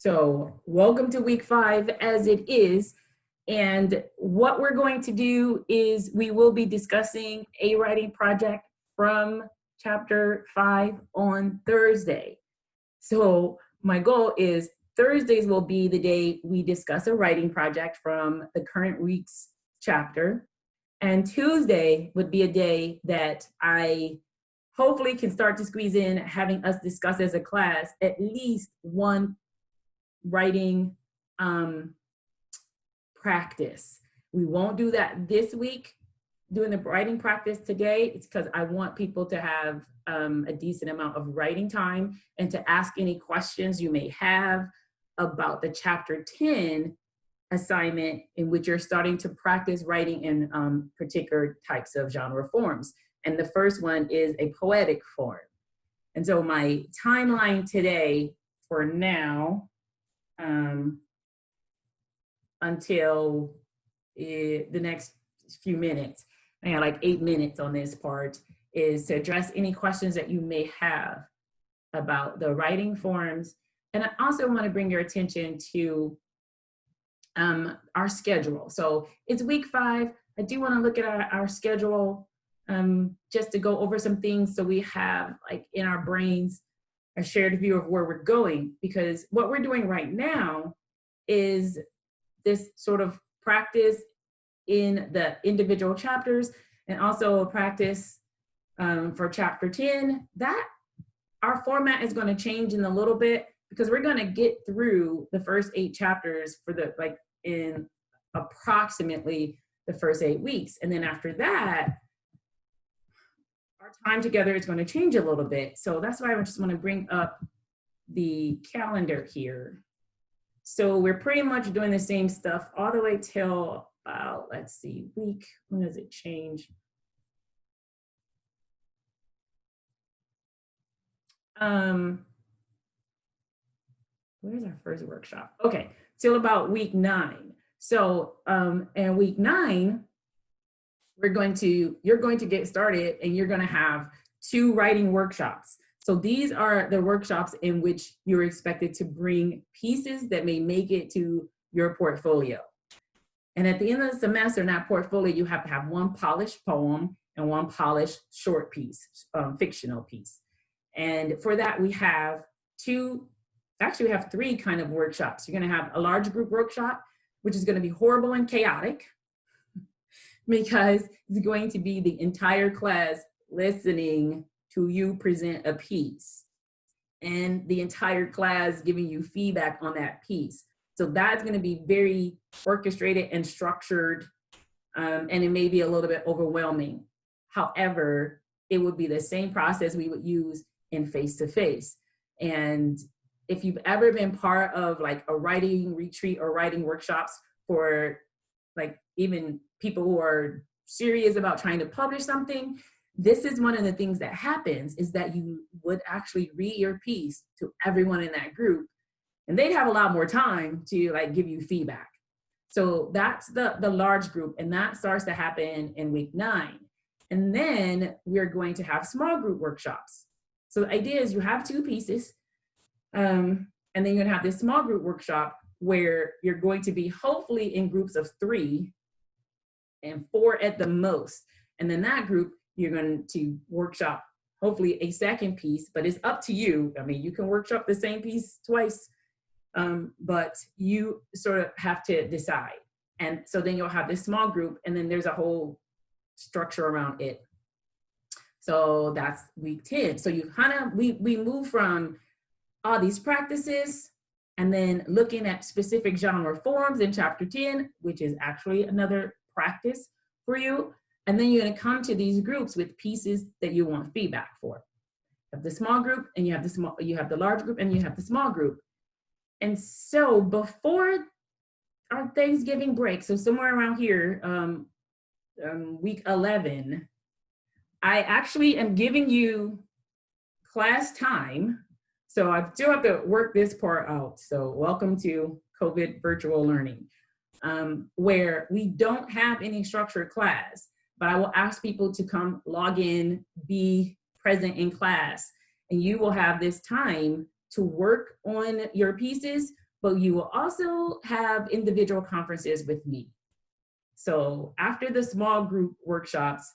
So welcome to week 5 as it is. And what we're going to do is we will be discussing a writing project from chapter 5 on Thursday. So my goal is Thursdays will be the day we discuss a writing project from the current week's chapter. And Tuesday would be a day that I hopefully can start to squeeze in having us discuss as a class at least one writing practice. We won't do that this week, doing the writing practice today. It's because I want people to have a decent amount of writing time and to ask any questions you may have about the chapter 10 assignment in which you're starting to practice writing in particular types of genre forms. And the first one is a poetic form. And so my timeline today for now, until the next few minutes, I got like 8 minutes on this part, is to address any questions that you may have about the writing forms. And I also want to bring your attention to our schedule. So it's week 5. I do want to look at our schedule just to go over some things so we have like in our brains a shared view of where we're going, because what we're doing right now is this sort of practice in the individual chapters and also a practice for chapter 10. That our format is going to change in a little bit because we're going to get through the first 8 chapters for the in approximately the first 8 weeks. And then after that, our time together is going to change a little bit. So that's why I just want to bring up the calendar here. So we're pretty much doing the same stuff all the way till about, let's see, week, when does it change? Where's our first workshop? Okay, till about week 9. So in week 9, you're going to get started and you're going to have 2 writing workshops. So these are the workshops in which you're expected to bring pieces that may make it to your portfolio. And at the end of the semester in that portfolio, you have to have 1 polished poem and 1 polished short piece, fictional piece. And for that, we have 3 kind of workshops. You're going to have a large group workshop, which is going to be horrible and chaotic because it's going to be the entire class listening to you present a piece and the entire class giving you feedback on that piece. So that's going to be very orchestrated and structured, and it may be a little bit overwhelming. However, it would be the same process we would use in face-to-face. And if you've ever been part of like a writing retreat or writing workshops for like even people who are serious about trying to publish something, this is one of the things that happens, is that you would actually read your piece to everyone in that group, and they'd have a lot more time to like give you feedback. So that's the large group, and that starts to happen in week 9. And then we're going to have small group workshops. So the idea is you have 2 pieces, and then you're gonna have this small group workshop where you're going to be hopefully in groups of 3 and 4 at the most. And then that group, you're going to workshop hopefully a second piece, but it's up to you. I mean, you can workshop the same piece twice, but you sort of have to decide. And so then you'll have this small group, and then there's a whole structure around it. So that's week 10. So you kind of, we move from all these practices and then looking at specific genre forms in chapter 10, which is actually another practice for you. And then you're going to come to these groups with pieces that you want feedback for. You have the small group, and you have the large group, and you have the small group. And so before our Thanksgiving break, so somewhere around here, week 11, I actually am giving you class time. So I still have to work this part out. So welcome to COVID virtual learning, where we don't have any structured class, but I will ask people to come log in, be present in class, and you will have this time to work on your pieces but you will also have individual conferences with me. So after the small group workshops,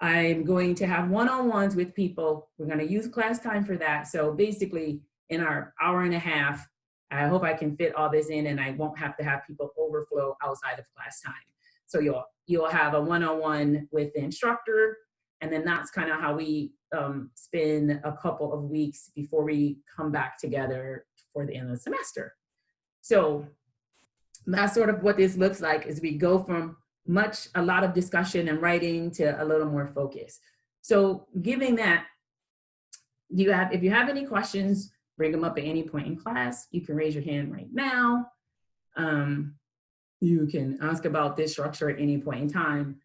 I'm going to have one-on-ones with people. We're going to use class time for that. So basically in our hour and a half, I hope I can fit all this in and I won't have to have people overflow outside of class time. So you'll have a one-on-one with the instructor, and then that's kind of how we spend a couple of weeks before we come back together for the end of the semester. So that's sort of what this looks like as we go from a lot of discussion and writing to a little more focus. So given that, if you have any questions, bring them up at any point in class. You can raise your hand right now. You can ask about this structure at any point in time.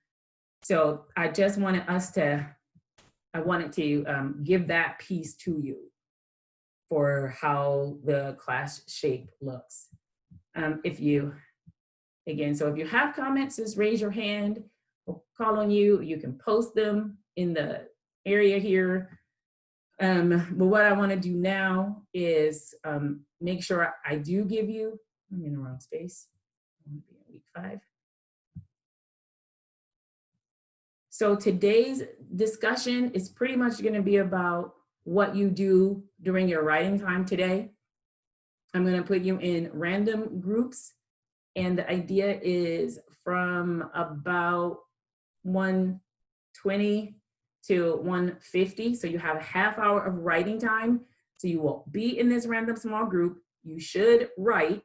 So I just wanted to give that piece to you for how the class shape looks. If you have comments, just raise your hand. We'll call on you. You can post them in the area here. But what I want to do now is make sure I do give you, I'm in the wrong space. I want to be in week 5. So today's discussion is pretty much going to be about what you do during your writing time today. I'm going to put you in random groups, and the idea is from about 1:20 to 1:50. So you have a half hour of writing time. So you will be in this random small group. You should write.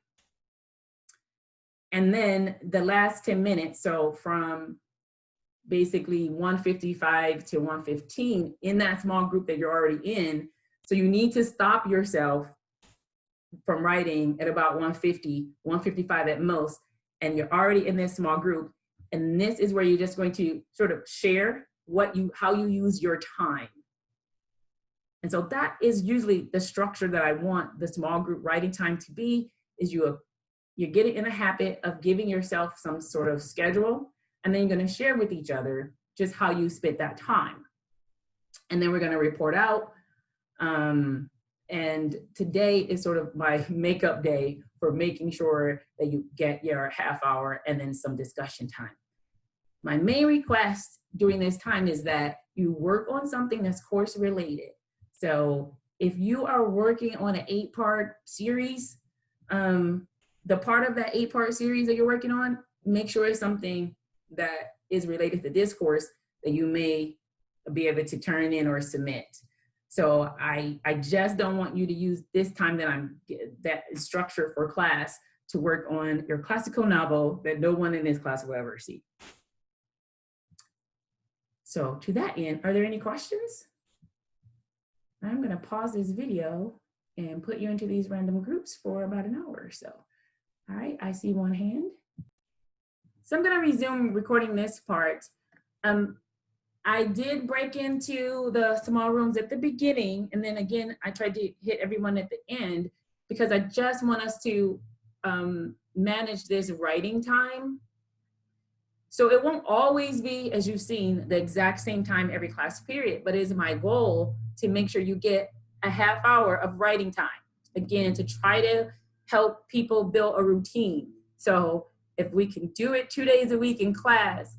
And then the last 10 minutes, so from basically 1:55 to 1:15 in that small group that you're already in. So you need to stop yourself from writing at about 1:50, 1:55 at most, and you're already in this small group. And this is where you're just going to sort of share how you use your time. And so that is usually the structure that I want the small group writing time to be, is you get in a habit of giving yourself some sort of schedule, and then you're going to share with each other just how you spent that time. And then we're going to report out. And today is sort of my makeup day for making sure that you get your half hour and then some discussion time. My main request during this time is that you work on something that's course related. So if you are working on an 8-part series, the part of that 8-part series that you're working on, make sure it's something that is related to this course that you may be able to turn in or submit. So I just don't want you to use this time that is structured for class to work on your classical novel that no one in this class will ever see. So to that end, are there any questions? I'm going to pause this video and put you into these random groups for about an hour or so. All right, I see one hand. So I'm going to resume recording this part. I did break into the small rooms at the beginning, and then again, I tried to hit everyone at the end because I just want us to manage this writing time. So it won't always be, as you've seen, the exact same time every class period, but it is my goal to make sure you get a half hour of writing time. Again, to try to help people build a routine. So if we can do it 2 days a week in class,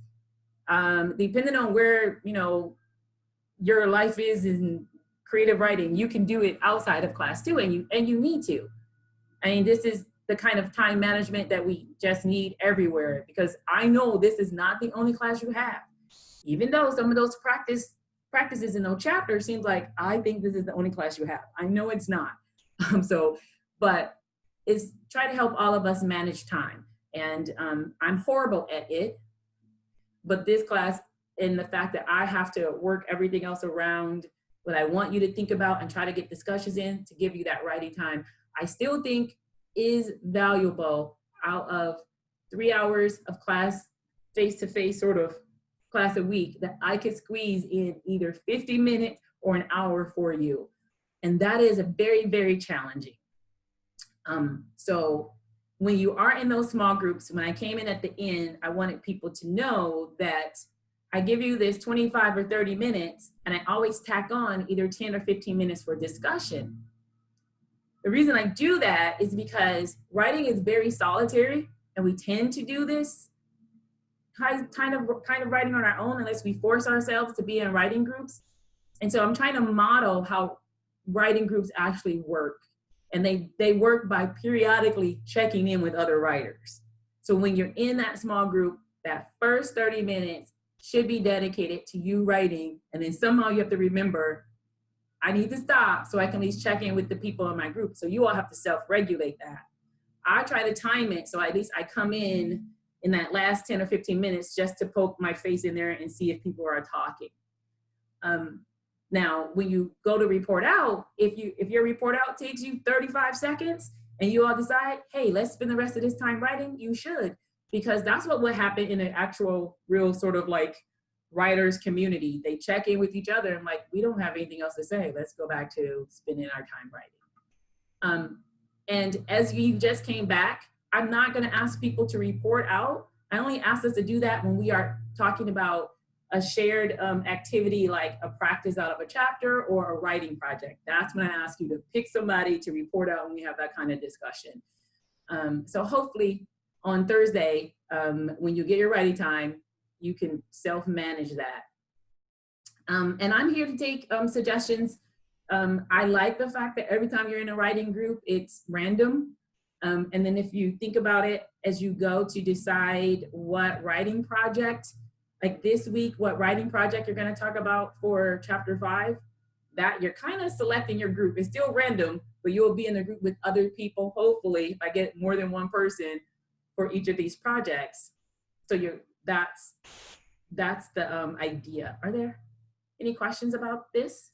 depending on where your life is in creative writing, you can do it outside of class too, and you need to. I mean, this is the kind of time management that we just need everywhere, because I know this is not the only class you have. Even though some of those practices in those chapters seems like I think this is the only class you have. I know it's not. But it's try to help all of us manage time. And I'm horrible at it. But this class, and the fact that I have to work everything else around what I want you to think about and try to get discussions in to give you that writing time, I still think is valuable out of 3 hours of class, face-to-face sort of class a week, that I could squeeze in either 50 minutes or an hour for you. And that is a very, very challenging. So when you are in those small groups, when I came in at the end, I wanted people to know that I give you this 25 or 30 minutes, and I always tack on either 10 or 15 minutes for discussion. The The reason I do that is because writing is very solitary, and we tend to do this kind of writing on our own unless we force ourselves to be in writing groups. And so I'm trying to model how writing groups actually work. And they work by periodically checking in with other writers. So when you're in that small group, that first 30 minutes should be dedicated to you writing. And then somehow you have to remember, I need to stop so I can at least check in with the people in my group. So you all have to self-regulate that. I try to time it so at least I come in that last 10 or 15 minutes just to poke my face in there and see if people are talking. Now, when you go to report out, if your report out takes you 35 seconds and you all decide, hey, let's spend the rest of this time writing, you should, because that's what would happen in an actual real sort of like writers community. They check in with each other and like, we don't have anything else to say. Let's go back to spending our time writing. And as you just came back, I'm not going to ask people to report out. I only ask us to do that when we are talking about a shared activity like a practice out of a chapter or a writing project. That's when I ask you to pick somebody to report out when we have that kind of discussion. So hopefully on Thursday, when you get your writing time, you can self-manage that. And I'm here to take suggestions. I like the fact that every time you're in a writing group, it's random. And then if you think about it as you go to decide what writing project, like this week, what writing project you're going to talk about for chapter 5, that you're kind of selecting your group. It's still random, but you'll be in a group with other people, hopefully, if I get more than one person for each of these projects. So that's the idea. Are there any questions about this?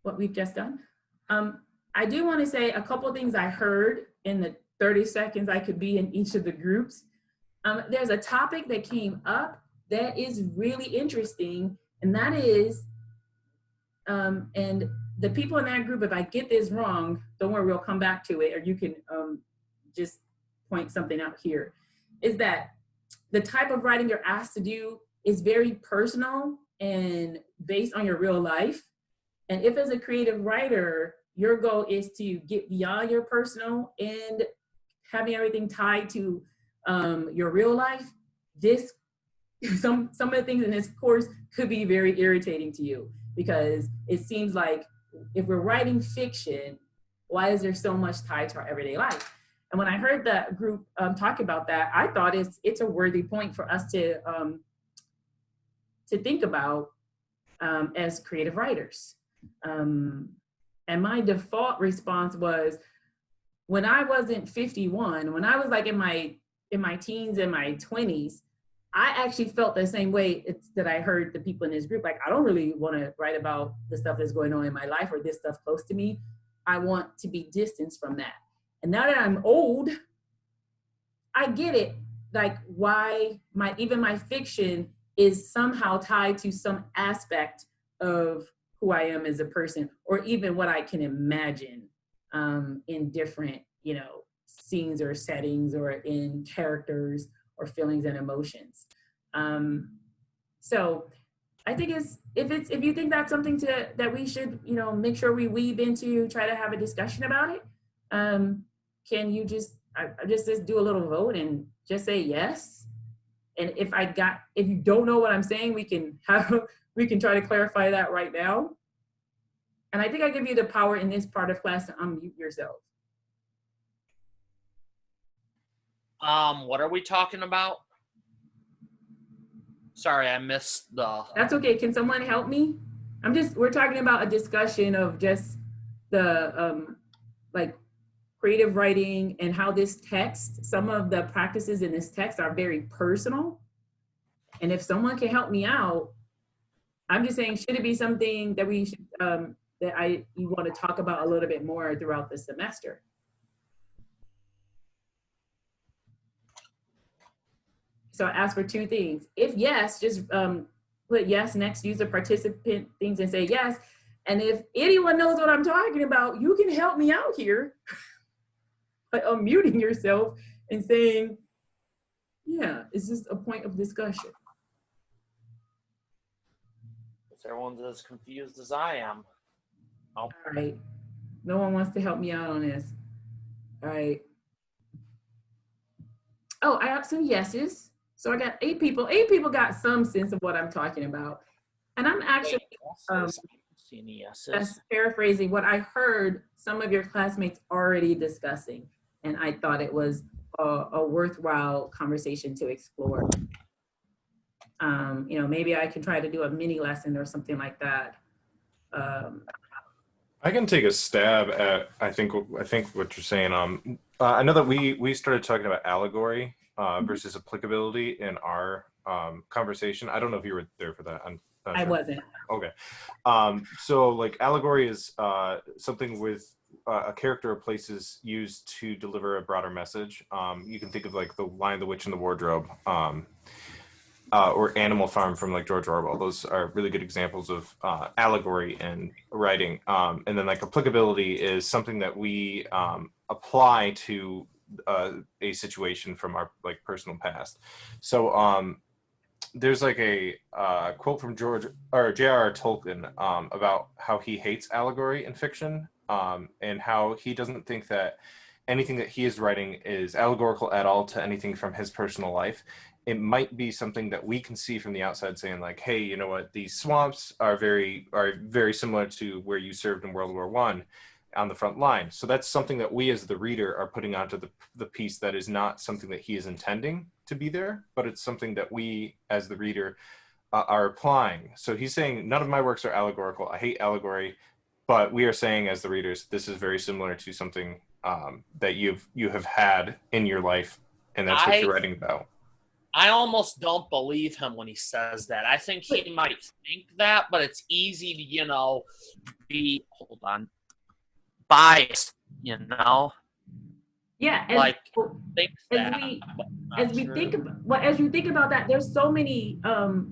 What we've just done? I do want to say a couple of things I heard in the 30 seconds I could be in each of the groups. There's a topic that came up that is really interesting, and that is, and the people in that group, if I get this wrong, don't worry, we'll come back to it, or you can just point something out here, is that the type of writing you're asked to do is very personal and based on your real life. And if as a creative writer, your goal is to get beyond your personal and having everything tied to your real life, some of the things in this course could be very irritating to you, because it seems like if we're writing fiction, why is there so much tied to our everyday life? And when I heard that group talk about that, I thought it's a worthy point for us to think about as creative writers. And my default response was, when I wasn't 51, when I was like in my teens and my 20s, I actually felt the same way that I heard the people in this group. Like, I don't really want to write about the stuff that's going on in my life or this stuff close to me. I want to be distanced from that. And now that I'm old, I get it. Like, why even my fiction is somehow tied to some aspect of who I am as a person, or even what I can imagine in different, scenes or settings, or in characters or feelings and emotions. So I think if you think that's something that we should, make sure we weave into, try to have a discussion about it. Can you just do a little vote and just say yes? And if you don't know what I'm saying, we can try to clarify that right now. And I think I give you the power in this part of class to unmute yourself. What are we talking about? Sorry, I missed the... That's okay. Can someone help me? We're talking about a discussion of just the, like, creative writing and how this text, some of the practices in this text are very personal. And if someone can help me out, I'm just saying, should it be something that we should, you want to talk about a little bit more throughout the semester? So I asked for 2 things. If yes, just put yes next, use the participant things and say yes. And if anyone knows what I'm talking about, you can help me out here by unmuting yourself and saying, yeah, it's just a point of discussion. Everyone's as confused as I am. Oh. All right. No one wants to help me out on this. All right. Oh, I have some yeses. So I got 8 people. 8 people got some sense of what I'm talking about. And I'm actually Yeses. I don't see any yeses. just paraphrasing what I heard some of your classmates already discussing. And I thought it was a worthwhile conversation to explore. You know, maybe I can try to do a mini lesson or something like that. I can take a stab at I think what you're saying. I know that we started talking about allegory versus applicability in our conversation. I don't know if you were there for that. I'm not I sure. wasn't. Okay. So like allegory is something with a character or places used to deliver a broader message. You can think of like the Lion, the Witch, and the Wardrobe. Or Animal Farm from like George Orwell. Those are really good examples of allegory in writing. And then like applicability is something that we apply to a situation from our like personal past. So there's like a quote from J.R.R. Tolkien about how he hates allegory in fiction and how he doesn't think that anything that he is writing is allegorical at all to anything from his personal life. It might be something that we can see from the outside saying like, hey, you know what, these swamps are very similar to where you served in World War I on the front line. So that's something that we as the reader are putting onto the piece that is not something that he is intending to be there, but it's something that we as the reader are applying. So he's saying none of my works are allegorical. I hate allegory, but we are saying as the readers, this is very similar to something that you have had in your life, and that's what you're writing about. I almost don't believe him when he says that. I think he might think that, but it's easy to, you know, be biased, you know. Yeah, and Like think as that. as you think about that, there's so many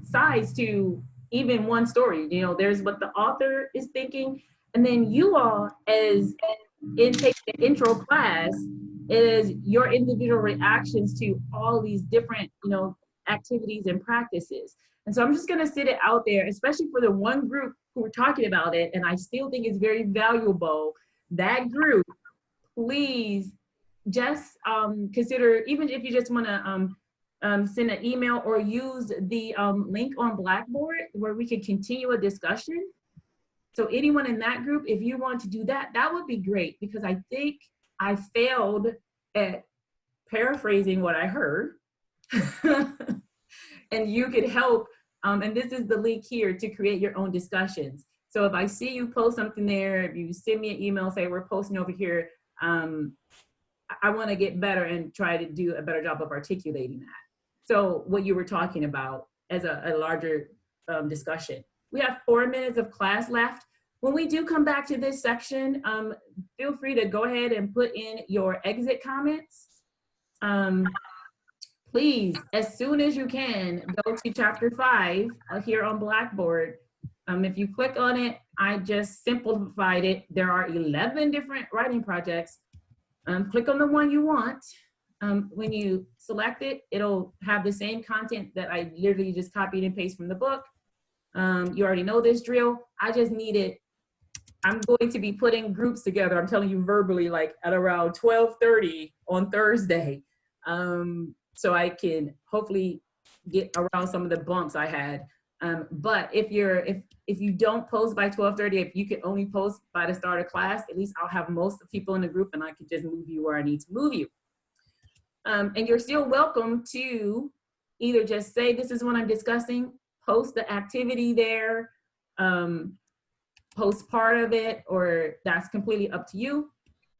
sides to even one story. You know, there's what the author is thinking, and then you all, as in taking the intro class, is your individual reactions to all these different, you know, activities and practices. And so I'm just gonna sit it out there, especially for the one group who are talking about it, and I still think it's very valuable. That group, please just consider, even if you just want to send an email or use the link on Blackboard where we can continue a discussion. So anyone in that group, if you want to do that, that would be great, because I think I failed at paraphrasing what I heard. And you could help, and this is the link here to create your own discussions. So if I see you post something there, if you send me an email, say we're posting over here, I want to get better and try to do a better job of articulating that. So what you were talking about as a larger discussion. We have 4 minutes of class left. When we do come back to this section, feel free to go ahead and put in your exit comments. Please, as soon as you can, go to chapter 5 here on Blackboard. If you click on it, I just simplified it. There are 11 different writing projects. Click on the one you want. When you select it, it'll have the same content that I literally just copied and pasted from the book. You already know this drill. I just need it. I'm going to be putting groups together. I'm telling you verbally, like at around 12:30 on Thursday. So I can hopefully get around some of the bumps I had. But if you don't post by 12:30, if you can only post by the start of class, at least I'll have most of the people in the group and I can just move you where I need to move you. And you're still welcome to either just say, this is what I'm discussing, post the activity there, post part of it, or that's completely up to you.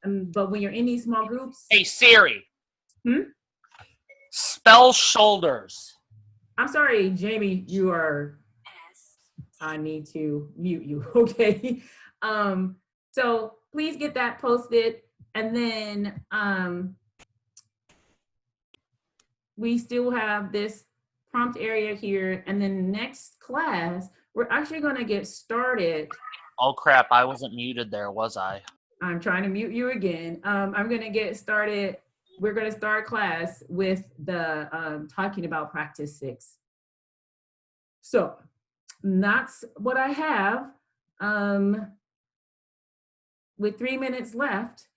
But when you're in these small groups. Hey, Siri. Spell shoulders. I'm sorry, Jamie, you are, I need to mute you, okay? So please get that posted. And then we still have this prompt area here. And then next class, we're actually gonna get started. Oh crap, I wasn't muted there, was I? I'm trying to mute you again. I'm gonna get started. We're gonna start class with the talking about practice 6. So that's what I have. with 3 minutes left,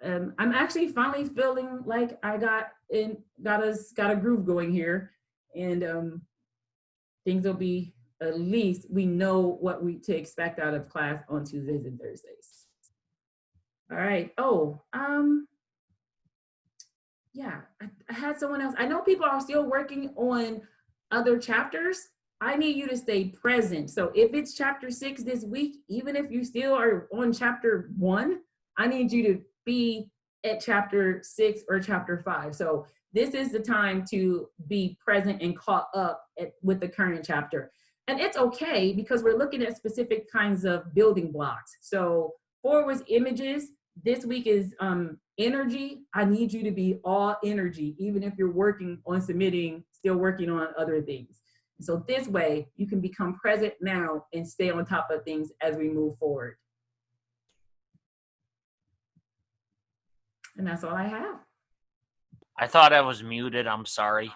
I'm actually finally feeling like I got a groove going here, and things will be, at least we know what we to expect out of class on Tuesdays and Thursdays. All right. Oh, yeah, I had someone else. I know people are still working on other chapters. I need you to stay present. So if it's chapter 6 this week, even if you still are on chapter 1, I need you to be at chapter 6 or chapter 5. So this is the time to be present and caught up with the current chapter. And it's okay because we're looking at specific kinds of building blocks. So 4 was images. This week is energy. I need you to be all energy, even if you're working on submitting, still working on other things. So this way you can become present now and stay on top of things as we move forward. And that's all I have. I thought I was muted. I'm sorry.